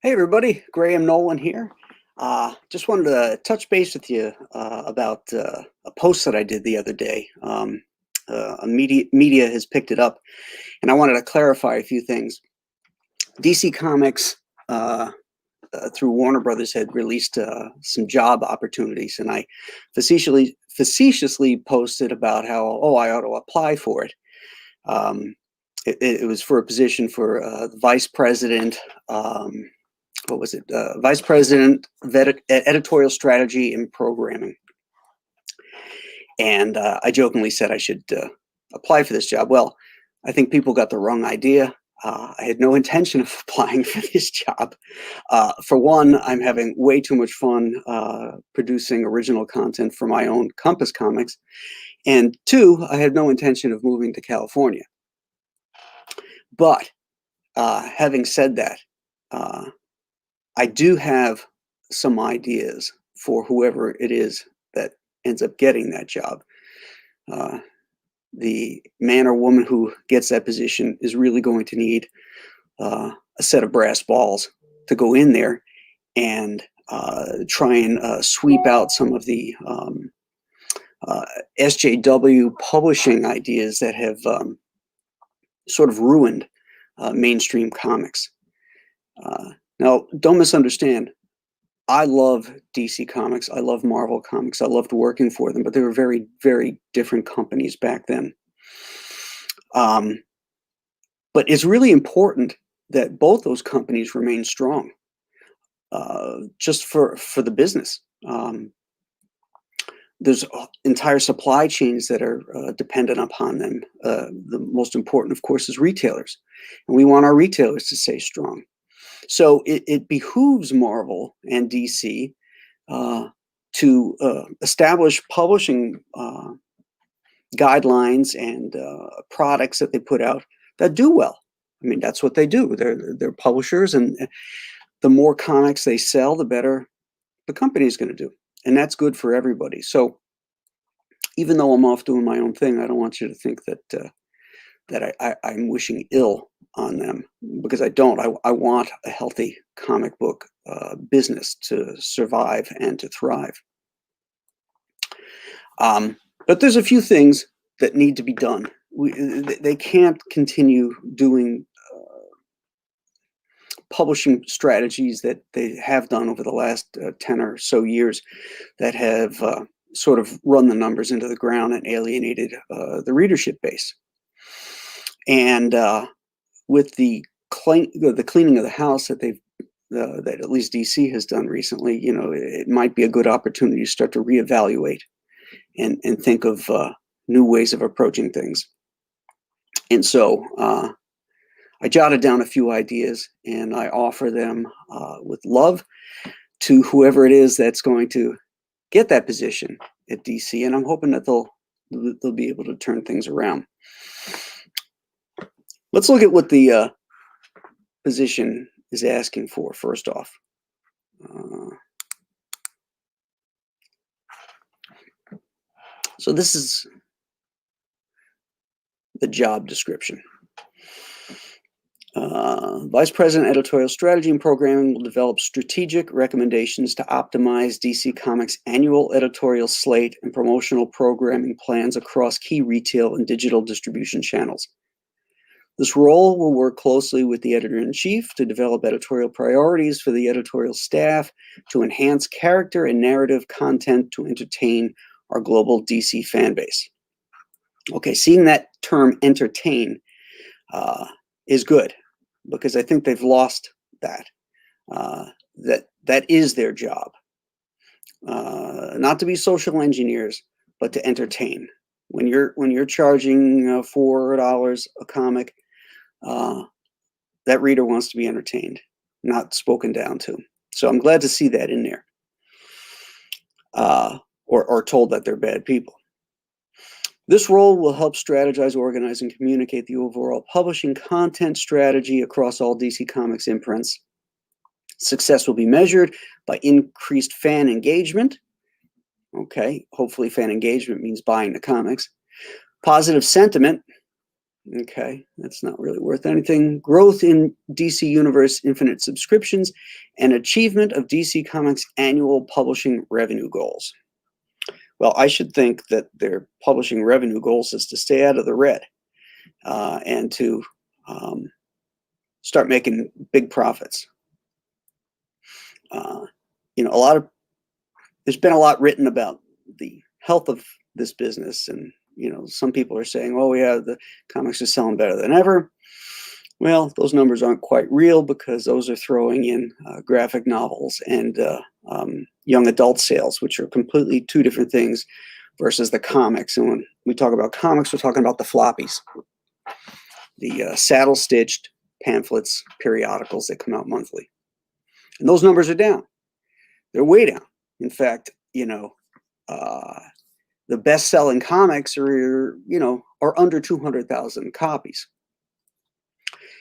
Hey everybody, Graham Nolan here. Just wanted to touch base with you about a post that I did the other day. A media has picked it up, and I wanted to clarify a few things. DC Comics through Warner Brothers had released some job opportunities, and I facetiously posted about how I ought to apply for it. It was for a position for vice president. What was it? Vice President of Editorial Strategy and Programming. And I jokingly said I should apply for this job. Well, I think people got the wrong idea. I had no intention of applying for this job. For one, I'm having way too much fun producing original content for my own Compass Comics. And two, I had no intention of moving to California. But having said that, I do have some ideas for whoever it is that ends up getting that job. The man or woman who gets that position is really going to need a set of brass balls to go in there and try and sweep out some of the SJW publishing ideas that have sort of ruined mainstream comics. Now, don't misunderstand. I love DC Comics. I love Marvel Comics. I loved working for them, but they were very, very different companies back then. But it's really important that both those companies remain strong, just for the business. There's entire supply chains that are dependent upon them. The most important, of course, is retailers. And we want our retailers to stay strong. So it behooves Marvel and DC to establish publishing guidelines and products that they put out that do well. I mean, that's what they do. They're publishers, and the more comics they sell, the better the company is going to do. And that's good for everybody. So even though I'm off doing my own thing, I don't want you to think that I'm wishing ill on them, because I don't. I want a healthy comic book business to survive and to thrive. But there's a few things that need to be done. They can't continue doing publishing strategies that they have done over the last 10 or so years that have sort of run the numbers into the ground and alienated the readership base. And with the cleaning of the house that that at least DC has done recently, it might be a good opportunity to start to reevaluate and think of new ways of approaching things. And so I jotted down a few ideas, and I offer them with love to whoever it is that's going to get that position at DC. And I'm hoping that they'll be able to turn things around. Let's look at what the position is asking for first off. So this is the job description. Vice President, Editorial Strategy and Programming will develop strategic recommendations to optimize DC Comics' annual editorial slate and promotional programming plans across key retail and digital distribution channels. This role will work closely with the editor-in-chief to develop editorial priorities for the editorial staff, to enhance character and narrative content to entertain our global DC fan base. Okay, seeing that term entertain is good, because I think they've lost that. That is their job. Not to be social engineers, but to entertain. When you're charging $4 a comic, that reader wants to be entertained, not spoken down to. So I'm glad to see that in there, or told that they're bad people. This role will help strategize, organize, and communicate the overall publishing content strategy across all DC Comics imprints. Success will be measured by increased fan engagement. Okay, hopefully fan engagement means buying the comics. Positive sentiment, Okay, that's not really worth anything. Growth in DC Universe Infinite subscriptions and achievement of DC Comics annual publishing revenue goals. Well, I should think that their publishing revenue goals is to stay out of the red and to start making big profits. You know, there's been a lot written about the health of this business, and you know, some people are saying, "Oh, yeah, the comics are selling better than ever." Well, those numbers aren't quite real because those are throwing in graphic novels and young adult sales, which are completely two different things versus the comics. And when we talk about comics, we're talking about the floppies, the saddle-stitched pamphlets, periodicals that come out monthly. And those numbers are down. They're way down. In fact, you know, the best-selling comics are under 200,000 copies.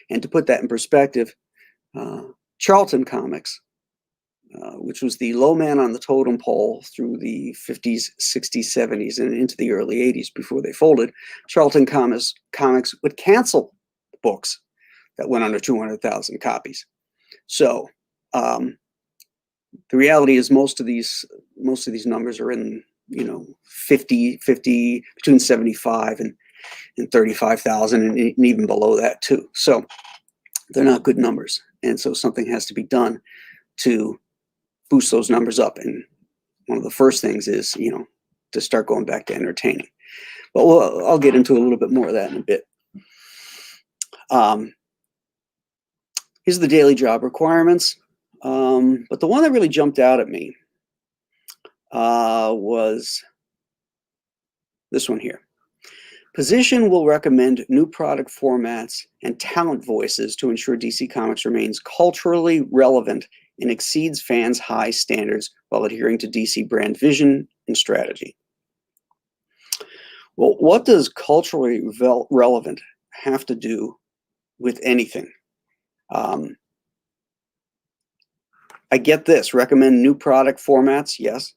And to put that in perspective, Charlton Comics, which was the low man on the totem pole through the 50s, 60s, 70s, and into the early 80s before they folded, Charlton Comics would cancel books that went under 200,000 copies. So the reality is most of these numbers are in, 50 between 75 and 35,000 and even below that too. So they're not good numbers. And so something has to be done to boost those numbers up. And one of the first things is, to start going back to entertaining. But I'll get into a little bit more of that in a bit. Here's the daily job requirements. But the one that really jumped out at me was this one here. Position will recommend new product formats and talent voices to ensure DC Comics remains culturally relevant and exceeds fans' high standards while adhering to DC brand vision and strategy. Well, what does culturally relevant have to do with anything? I get this. Recommend new product formats, yes.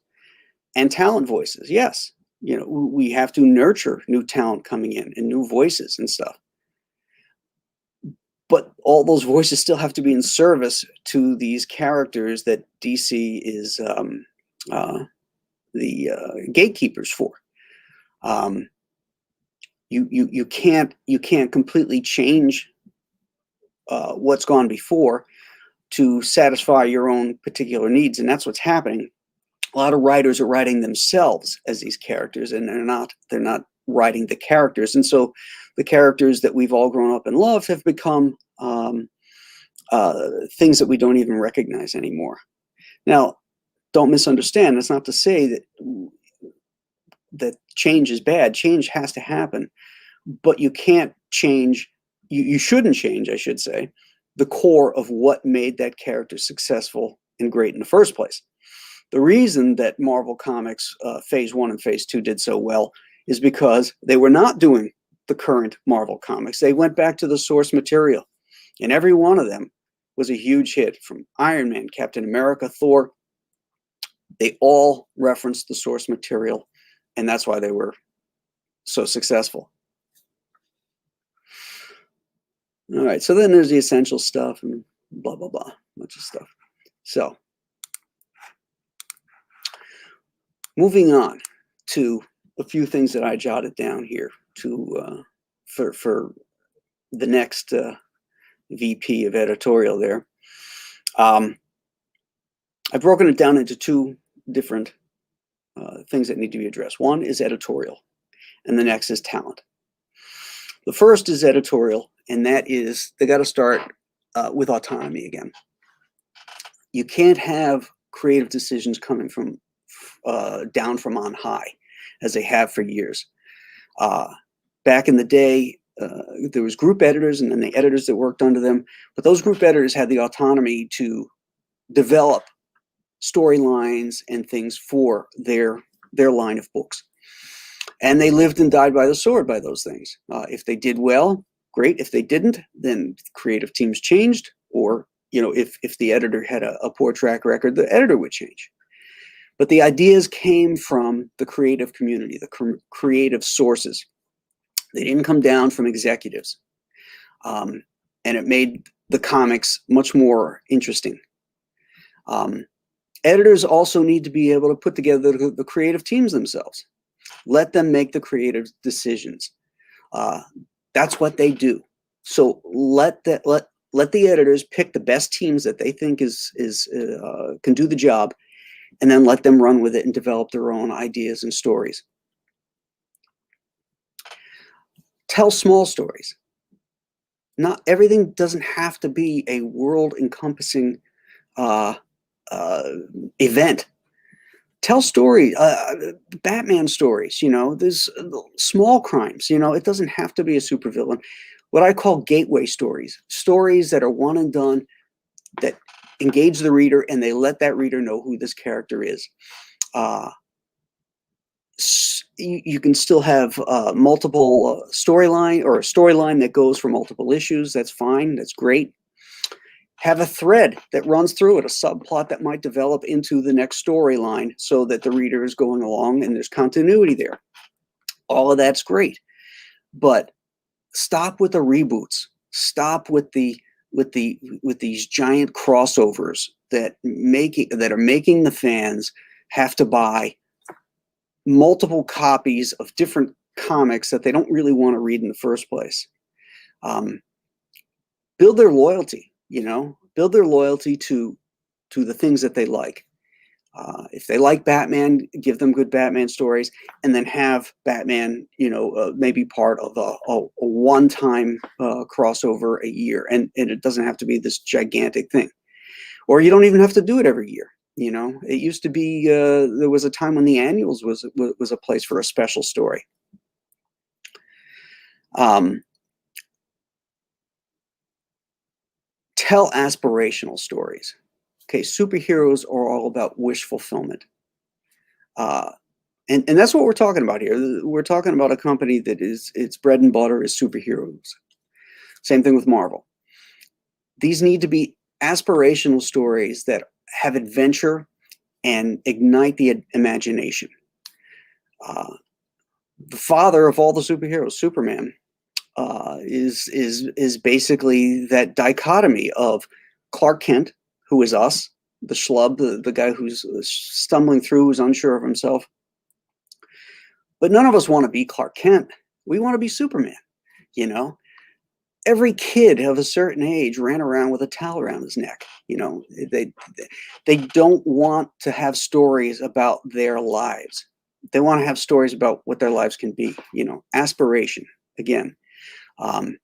And talent voices, yes. We have to nurture new talent coming in and new voices and stuff. But all those voices still have to be in service to these characters that DC is the gatekeepers for. You can't completely change what's gone before to satisfy your own particular needs, and that's what's happening. A lot of writers are writing themselves as these characters, and they're not writing the characters. And so the characters that we've all grown up and loved have become things that we don't even recognize anymore. Now, don't misunderstand. That's not to say that change is bad. Change has to happen, but you can't change. You shouldn't change, I should say, the core of what made that character successful and great in the first place. The reason that Marvel Comics Phase 1 and Phase 2 did so well is because they were not doing the current Marvel Comics. They went back to the source material, and every one of them was a huge hit, from Iron Man, Captain America, Thor. They all referenced the source material, and that's why they were so successful. All right, so then there's the essential stuff and blah, blah, blah, bunch of stuff. So moving on to a few things that I jotted down here for the next VP of editorial there. I've broken it down into two different things that need to be addressed. One is editorial, and the next is talent. The first is editorial, and that is they got to start with autonomy again. You can't have creative decisions coming from down from on high, as they have for years. Back in the day, there was group editors and then the editors that worked under them, but those group editors had the autonomy to develop storylines and things for their line of books. And they lived and died by the sword by those things. If they did well, great. If they didn't, then creative teams changed, or if the editor had a poor track record, the editor would change. But the ideas came from the creative community, the creative sources. They didn't come down from executives. And it made the comics much more interesting. Editors also need to be able to put together the creative teams themselves. Let them make the creative decisions. That's what they do. So let the editors pick the best teams that they think can do the job, and then let them run with it and develop their own ideas and stories. Tell small stories. Not everything doesn't have to be a world-encompassing event. Tell stories, Batman stories, there's small crimes, it doesn't have to be a supervillain. What I call gateway stories, stories that are one and done, that engage the reader and they let that reader know who this character is. You can still have multiple storyline, or a storyline that goes for multiple issues. That's fine. That's great. Have a thread that runs through it, a subplot that might develop into the next storyline so that the reader is going along and there's continuity there. All of that's great. But stop with the reboots. Stop with these giant crossovers that are making the fans have to buy multiple copies of different comics that they don't really want to read in the first place. Build their loyalty, build their loyalty to the things that they like. If they like Batman, give them good Batman stories, and then have Batman, maybe part of a one-time crossover a year. And it doesn't have to be this gigantic thing. Or you don't even have to do it every year. It used to be, there was a time when the annuals was a place for a special story. Tell aspirational stories. Okay, superheroes are all about wish fulfillment. And that's what we're talking about here. We're talking about a company that its bread and butter is superheroes. Same thing with Marvel. These need to be aspirational stories that have adventure and ignite the imagination. The father of all the superheroes, Superman, is basically that dichotomy of Clark Kent, who is us, the schlub, the guy who's stumbling through, who's unsure of himself. But none of us want to be Clark Kent. We want to be Superman, Every kid of a certain age ran around with a towel around his neck. They don't want to have stories about their lives. They want to have stories about what their lives can be, aspiration again. And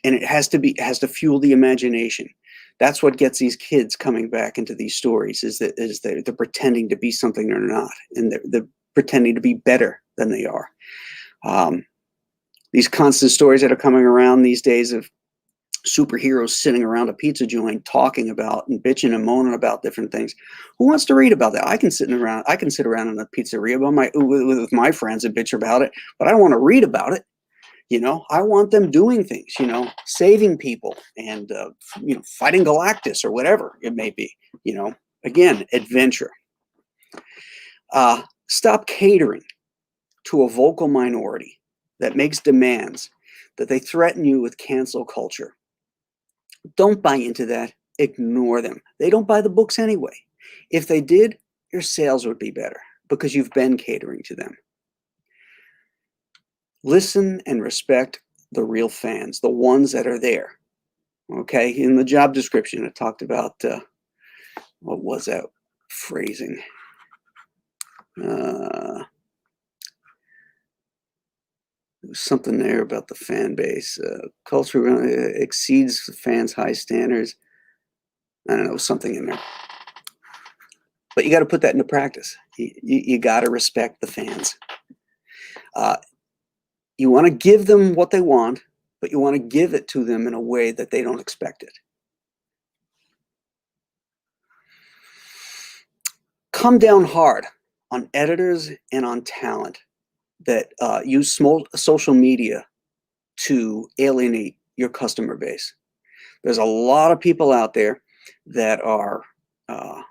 it has to fuel the imagination. That's what gets these kids coming back into these stories, is they're pretending to be something they're not, and they're pretending to be better than they are. These constant stories that are coming around these days of superheroes sitting around a pizza joint talking about and bitching and moaning about different things. Who wants to read about that? I can sit around in a pizzeria with my friends and bitch about it, but I don't want to read about it. I want them doing things, saving people and, fighting Galactus or whatever it may be, again, adventure. Stop catering to a vocal minority that makes demands, that they threaten you with cancel culture. Don't buy into that. Ignore them. They don't buy the books anyway. If they did, your sales would be better because you've been catering to them. Listen and respect the real fans, the ones that are there. Okay, in the job description, it talked about, what was that phrasing? Something there about the fan base. Culture exceeds the fans' high standards. I don't know, something in there. But you got to put that into practice. You got to respect the fans. You want to give them what they want, but you want to give it to them in a way that they don't expect it. Come down hard on editors and on talent that use social media to alienate your customer base. There's a lot of people out there that are, how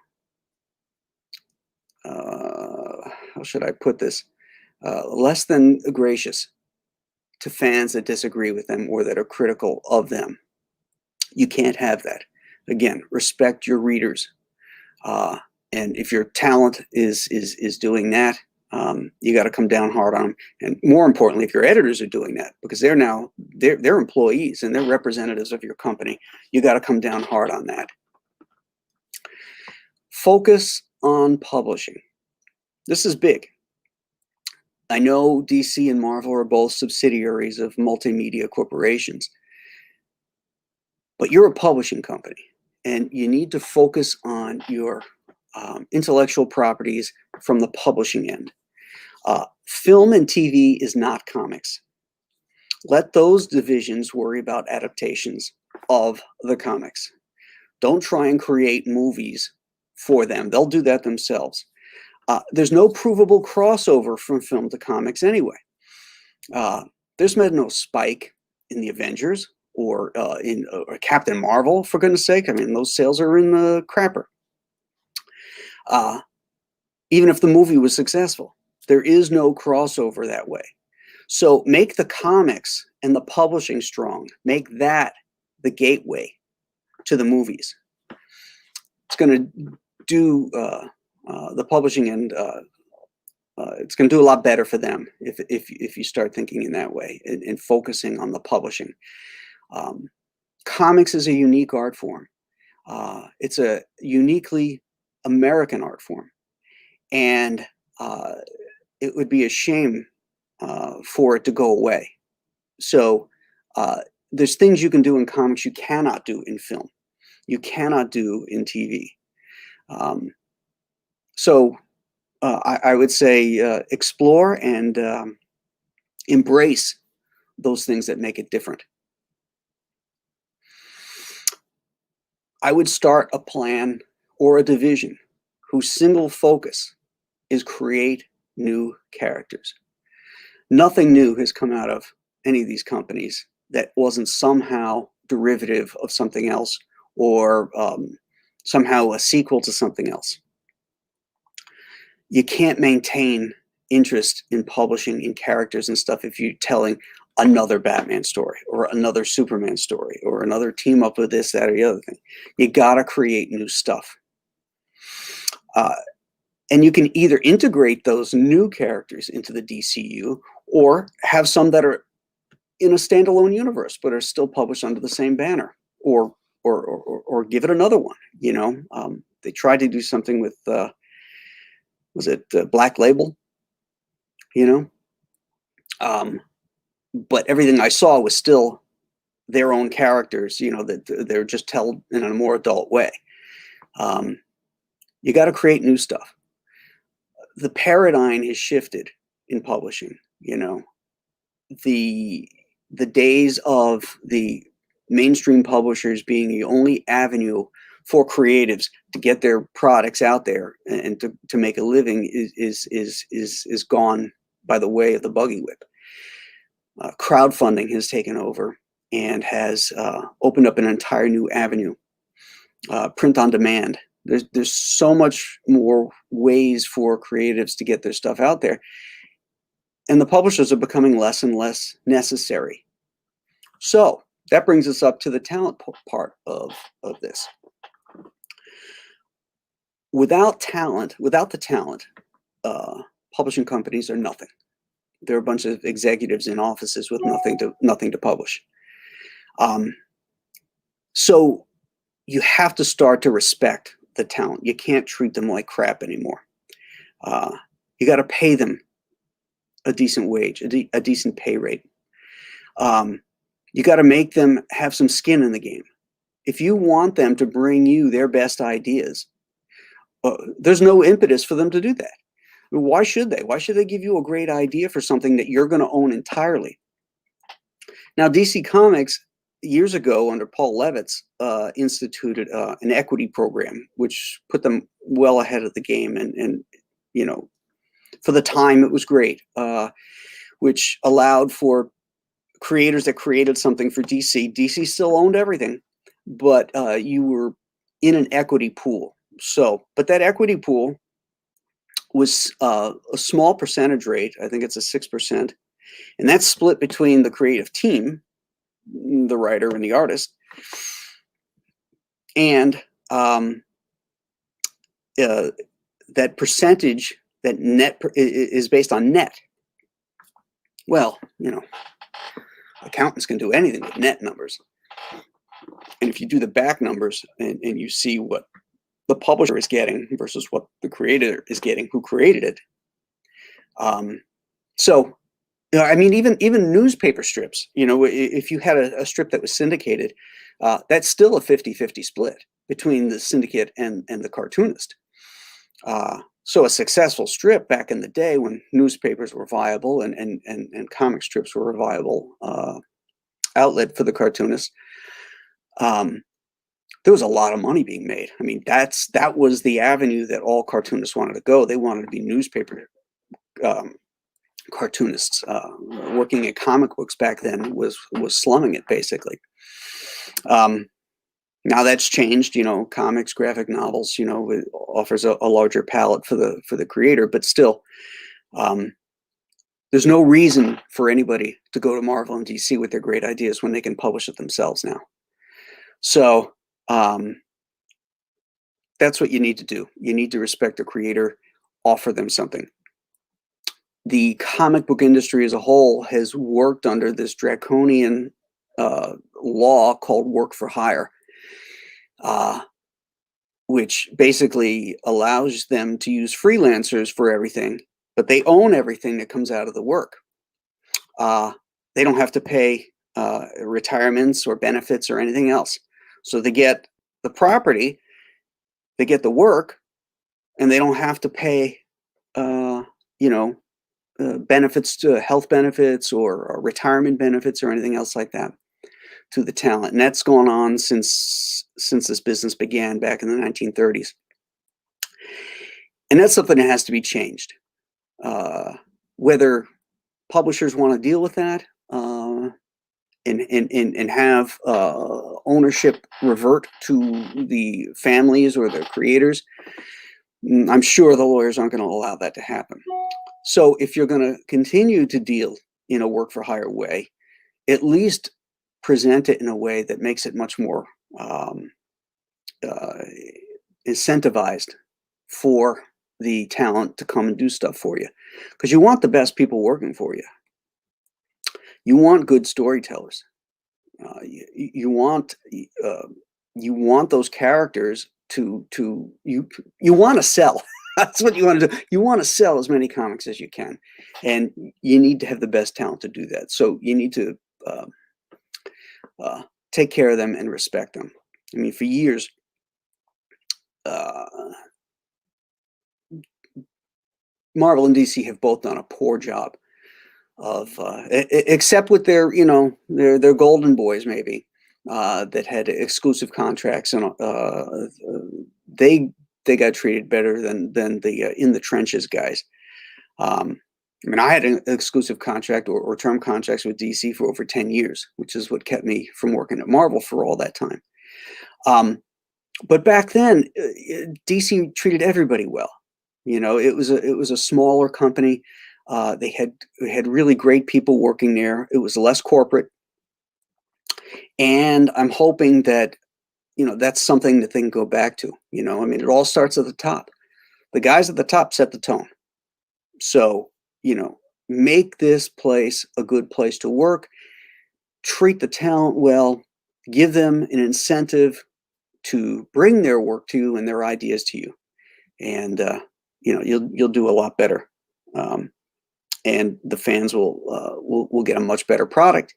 should I put this, less than gracious to fans that disagree with them or that are critical of them. You can't have that. Again, respect your readers. And if your talent is doing that, you got to come down hard on them. And more importantly, if your editors are doing that, because they're employees and they're representatives of your company, you got to come down hard on that. Focus on publishing. This is big. I know DC and Marvel are both subsidiaries of multimedia corporations, but you're a publishing company and you need to focus on your intellectual properties from the publishing end. Film and TV is not comics. Let those divisions worry about adaptations of the comics. Don't try and create movies for them. They'll do that themselves. There's no provable crossover from film to comics anyway. There's been no Spike in the Avengers or in Captain Marvel, for goodness sake. I mean, those sales are in the crapper. Even if the movie was successful, there is no crossover that way. So make the comics and the publishing strong. Make that the gateway to the movies. It's going to do the publishing end. It's going to do a lot better for them if you start thinking in that way and focusing on the publishing. Comics is a unique art form. It's a uniquely American art form, and it would be a shame for it to go away. So there's things you can do in comics you cannot do in film, you cannot do in TV. So I would say explore and embrace those things that make it different. I would start a plan or a division whose single focus is create new characters. Nothing new has come out of any of these companies that wasn't somehow derivative of something else or somehow a sequel to something else. You can't maintain interest in publishing in characters and stuff if you're telling another Batman story or another Superman story or another team up with this, that, or the other thing. You got to create new stuff. And you can either integrate those new characters into the DCU or have some that are in a standalone universe but are still published under the same banner, or give it another one. You know, they tried to do something with was it Black Label? You know, but everything I saw was still their own characters. You know, that they're just told in a more adult way. You got to create new stuff. The paradigm has shifted in publishing. You know, the days of the mainstream publishers being the only avenue for creatives to get their products out there and to make a living is gone by the way of the buggy whip. Crowdfunding has taken over and has opened up an entire new avenue. Print on demand. There's so much more ways for creatives to get their stuff out there, and the publishers are becoming less and less necessary. So that brings us up to the talent part of this. Without the talent, publishing companies are nothing. They're a bunch of executives in offices with nothing to publish. So you have to start to respect the talent. You can't treat them like crap anymore. You got to pay them a decent wage, a decent pay rate. You got to make them have some skin in the game. If you want them to bring you their best ideas, there's no impetus for them to do that. Why should they? Why should they give you a great idea for something that you're going to own entirely? Now, DC Comics, years ago under Paul Levitz, instituted an equity program, which put them well ahead of the game. And you know, for the time, it was great, which allowed for creators that created something for DC. DC still owned everything, but you were in an equity pool. So, but that equity pool was a small percentage rate. I think it's a 6%. And that's split between the creative team, the writer and the artist, and that percentage, that net is based on net. Well, accountants can do anything with net numbers. And if you do the back numbers and you see what the publisher is getting versus what the creator is getting, who created it. So, I mean, even newspaper strips, if you had a strip that was syndicated, that's still a 50-50 split between the syndicate and the cartoonist. So a successful strip back in the day when newspapers were viable and comic strips were a viable outlet for the cartoonists, there was a lot of money being made. I mean, that was the avenue that all cartoonists wanted to go. They wanted to be newspaper cartoonists. Working at comic books back then was slumming it, basically. Now that's changed. Comics, graphic novels, it offers a larger palette for the creator, but still, there's no reason for anybody to go to Marvel and DC with their great ideas when they can publish it themselves now. So that's what you need to do. You need to respect the creator, offer them something. The comic book industry as a whole has worked under this draconian law called work for hire, which basically allows them to use freelancers for everything, but they own everything that comes out of the work. They don't have to pay retirements or benefits or anything else. So they get the property, they get the work, and they don't have to pay, benefits, to health benefits or retirement benefits or anything else like that to the talent. And that's gone on since this business began back in the 1930s. And that's something that has to be changed. Whether publishers want to deal with that and have ownership revert to the families or the creators, I'm sure the lawyers aren't going to allow that to happen. So if you're going to continue to deal in a work for hire way, at least present it in a way that makes it much more incentivized for the talent to come and do stuff for you, because you want the best people working for you. You want good storytellers. You want those characters to you want to sell. That's what you want to do. You want to sell as many comics as you can, and you need to have the best talent to do that. So you need to take care of them and respect them. I mean, for years, Marvel and DC have both done a poor job of, except with their golden boys maybe, that had exclusive contracts, and they got treated better than the in the trenches guys. I mean, I had an exclusive contract or term contracts with DC for over 10 years, which is what kept me from working at Marvel for all that time. But back then, DC treated everybody well. It was a smaller company. They had really great people working there. It was less corporate, and I'm hoping that that's something that they can go back to. I mean, it all starts at the top. The guys at the top set the tone. So make this place a good place to work. Treat the talent well. Give them an incentive to bring their work to you and their ideas to you, and you'll do a lot better. And the fans will get a much better product,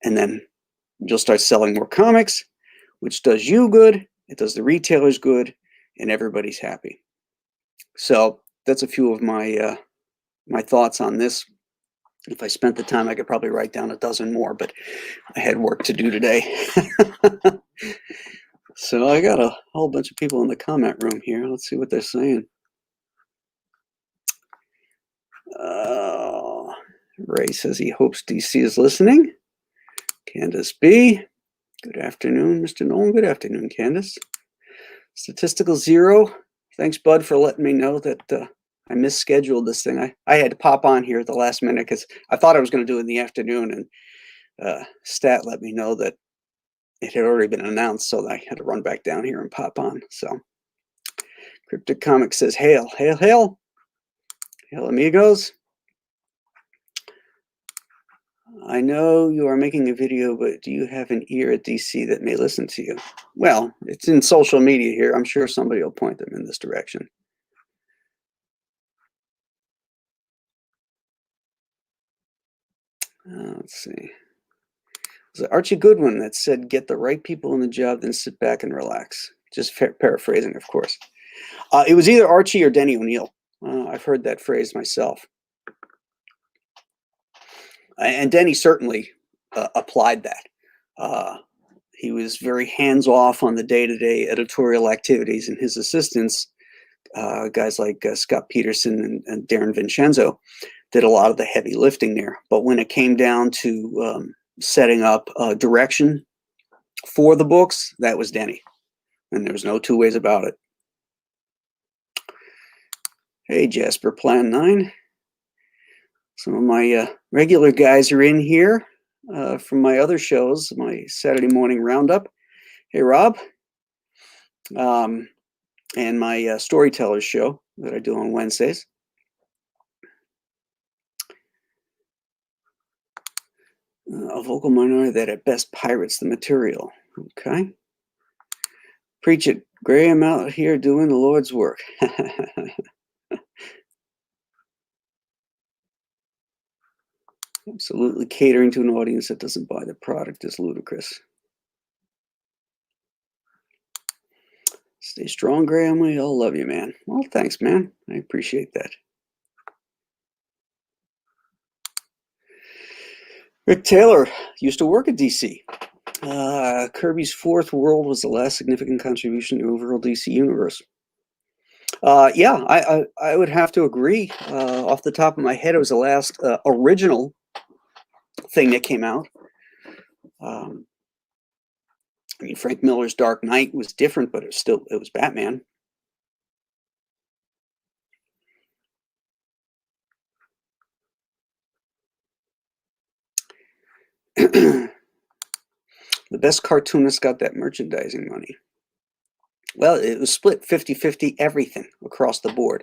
and then you'll start selling more comics, which does you good, it does the retailers good, and everybody's happy. So that's a few of my my thoughts on this. If I spent the time, I could probably write down a dozen more, but I had work to do today. So I got a whole bunch of people in the comment room here. Let's see what they're saying. Ray says he hopes DC is listening. Candace B. Good afternoon, Mr. Nolan. Good afternoon, Candace. Statistical Zero. Thanks, Bud, for letting me know that I misscheduled this thing. I had to pop on here at the last minute because I thought I was going to do it in the afternoon, and Stat let me know that it had already been announced, so I had to run back down here and pop on. So Cryptic Comics says, hail, hail, hail. Hail, amigos. I know you are making a video, but do you have an ear at DC that may listen to you? Well, it's in social media here. I'm sure somebody will point them in this direction. Let's see. It was Archie Goodwin that said, get the right people in the job, then sit back and relax. Just paraphrasing, of course. It was either Archie or Denny O'Neil. I've heard that phrase myself. And Denny certainly applied that. He was very hands-off on the day-to-day editorial activities, and his assistants, guys like Scott Peterson and Darren Vincenzo, did a lot of the heavy lifting there. But when it came down to setting up direction for the books, that was Denny. And there was no two ways about it. Hey, Jasper, Plan 9. Some of my regular guys are in here from my other shows, my Saturday morning Roundup. Hey, Rob. And my Storytellers Show that I do on Wednesdays. A vocal minority that at best pirates the material. Okay. Preach it. Graham out here doing the Lord's work. Absolutely catering to an audience that doesn't buy the product is ludicrous. Stay strong, Graham. We all love you, man. Well, thanks, man. I appreciate that. Rick Taylor used to work at DC. Kirby's Fourth World was the last significant contribution to the overall DC universe. Yeah, I would have to agree. Off the top of my head, it was the last original thing that came out. I mean, Frank Miller's Dark Knight was different, but it was Batman. The best cartoonist got that merchandising money. Well, it was split 50-50 everything across the board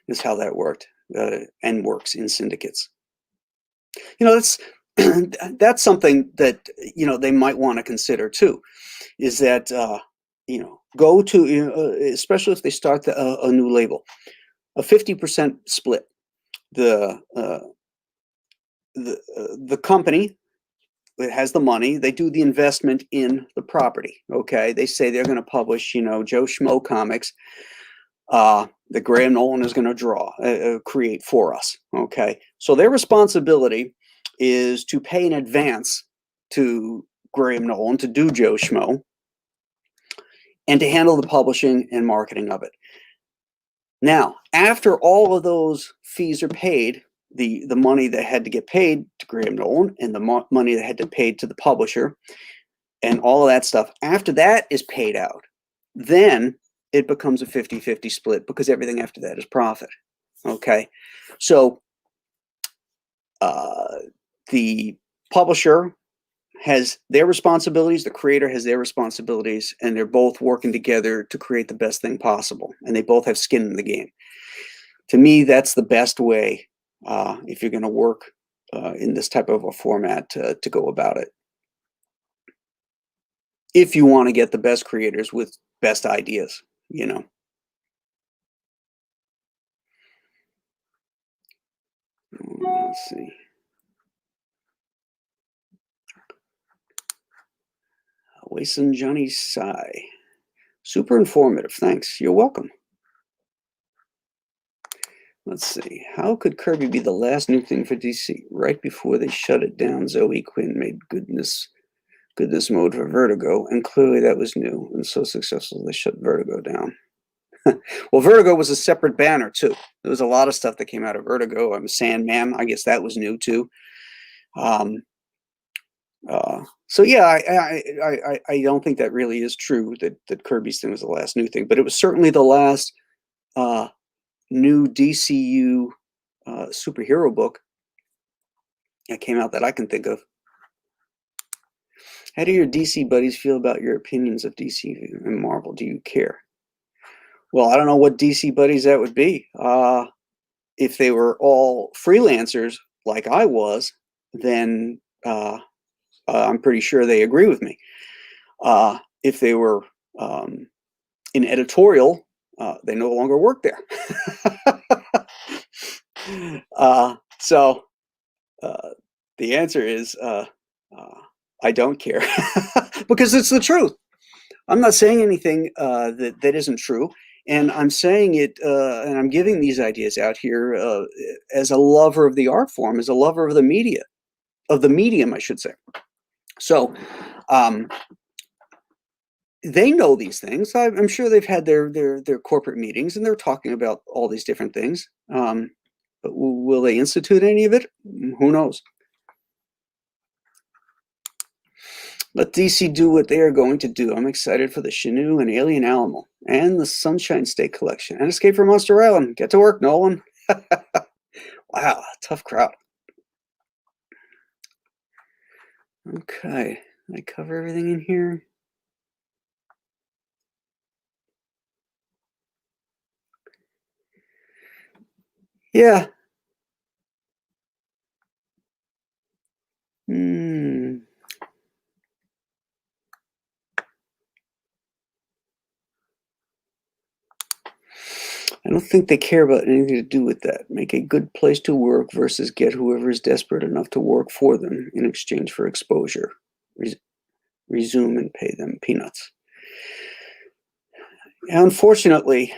is how that worked and works in syndicates. You know, that's something that, you know, they might want to consider too, is that, you know, go to, you know, especially if they start a new label, a 50% split. The company that has the money, they do the investment in the property. Okay, they say they're going to publish, you know, Joe Schmo comics that Graham Nolan is going to create for us. Okay, so their responsibility is to pay in advance to Graham Nolan to do Joe Schmo and to handle the publishing and marketing of it. Now, after all of those fees are paid, the money that had to get paid to Graham Nolan and the money that had to pay to the publisher and all of that stuff, after that is paid out, then it becomes a 50-50 split because everything after that is profit. Okay, so the publisher has their responsibilities, the creator has their responsibilities, and they're both working together to create the best thing possible, and they both have skin in the game. To me, that's the best way if you're going to work in this type of a format to go about it. If you want to get the best creators with best ideas, you know. Let's see. Wason Johnny Sai. Super informative. Thanks. You're welcome. Let's see. How could Kirby be the last new thing for DC? Right before they shut it down, Zoe Quinn made goodness mode for Vertigo, and clearly that was new and so successful they shut Vertigo down. Well, Vertigo was a separate banner too. There was a lot of stuff that came out of Vertigo. Sandman, I guess that was new too. So yeah, I don't think that really is true that Kirby's thing was the last new thing, but it was certainly the last new DCU superhero book that came out that I can think of. How do your DC buddies feel about your opinions of DC and Marvel? Do you care? Well, I don't know what DC buddies that would be. If they were all freelancers like I was, then I'm pretty sure they agree with me. If they were in editorial, they no longer work there. So the answer is I don't care because it's the truth. I'm not saying anything that isn't true, and I'm saying it, and I'm giving these ideas out here as a lover of the art form, as a lover of the media, of the medium, I should say. So they know these things. I'm sure they've had their corporate meetings, and they're talking about all these different things. But will they institute any of it? Who knows? Let DC do what they are going to do. I'm excited for the Chenoo and Alien Animal and the Sunshine State Collection and Escape from Monster Island. Get to work, Nolan. Wow, tough crowd. Okay, did I cover everything in here? Yeah. I don't think they care about anything to do with that. Make a good place to work versus get whoever is desperate enough to work for them in exchange for exposure. Resume and pay them peanuts. Unfortunately,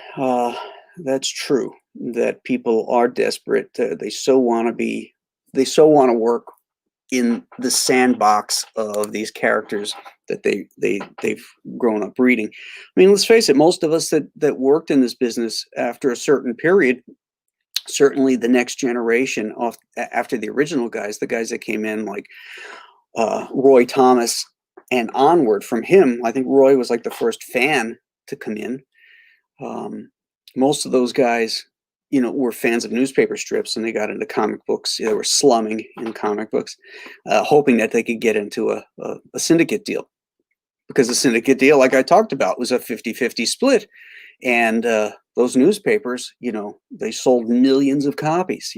that's true. That people are desperate. They so want to work in the sandbox of these characters that they've grown up reading. I mean, let's face it, most of us that worked in this business after a certain period, certainly the next generation after the original guys, the guys that came in like Roy Thomas and onward from him. I think Roy was like the first fan to come in. Most of those guys, were fans of newspaper strips, and they got into comic books. They were slumming in comic books, hoping that they could get into a syndicate deal. Because the syndicate deal, like I talked about, was a 50-50 split. And those newspapers, they sold millions of copies,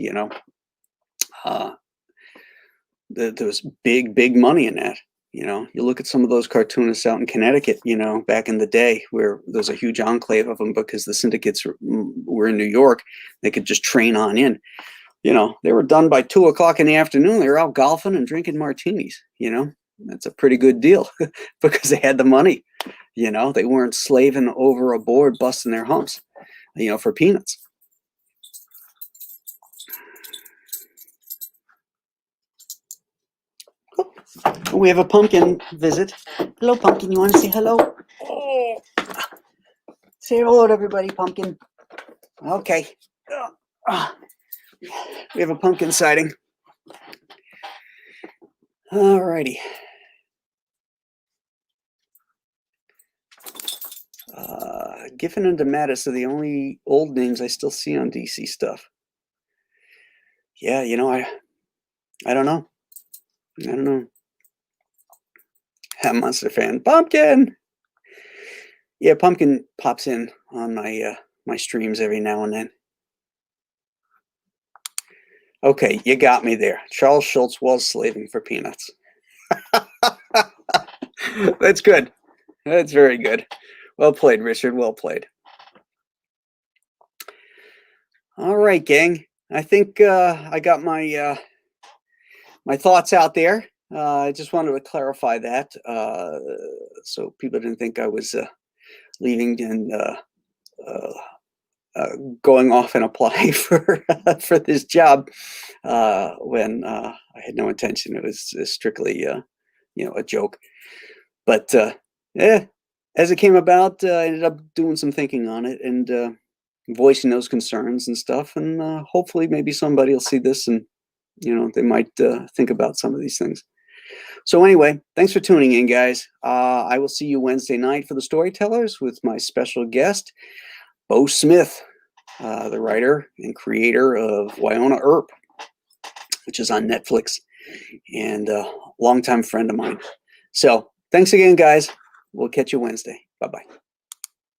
there was big money in that. You look at some of those cartoonists out in Connecticut, back in the day where there was a huge enclave of them because the syndicates were in New York. They could just train on in. They were done by 2 o'clock in the afternoon. They were out golfing and drinking martinis. That's a pretty good deal because they had the money. They weren't slaving over a board, busting their humps, for peanuts. We have a pumpkin visit. Hello, Pumpkin. You want to say hello? Oh. Say hello to everybody, Pumpkin. Okay. We have a pumpkin sighting. All righty. Giffen and DeMatteis are the only old names I still see on DC stuff. Yeah, I don't know. I'm a Monster fan. Pumpkin! Yeah, Pumpkin pops in on my streams every now and then. Okay, you got me there. Charles Schulz was slaving for peanuts. That's good. That's very good. Well played, Richard. Well played. All right, gang. I think I got my my thoughts out there. I just wanted to clarify that so people didn't think I was leaving and going off and applying for this job when I had no intention. It was strictly a joke. But yeah, as it came about, I ended up doing some thinking on it and voicing those concerns and stuff. And hopefully, maybe somebody will see this and they might think about some of these things. So anyway, thanks for tuning in, guys. I will see you Wednesday night for the Storytellers with my special guest, Bo Smith. the writer and creator of Wynonna Earp, which is on Netflix, and a longtime friend of mine. So thanks again, guys. We'll catch you Wednesday. Bye-bye.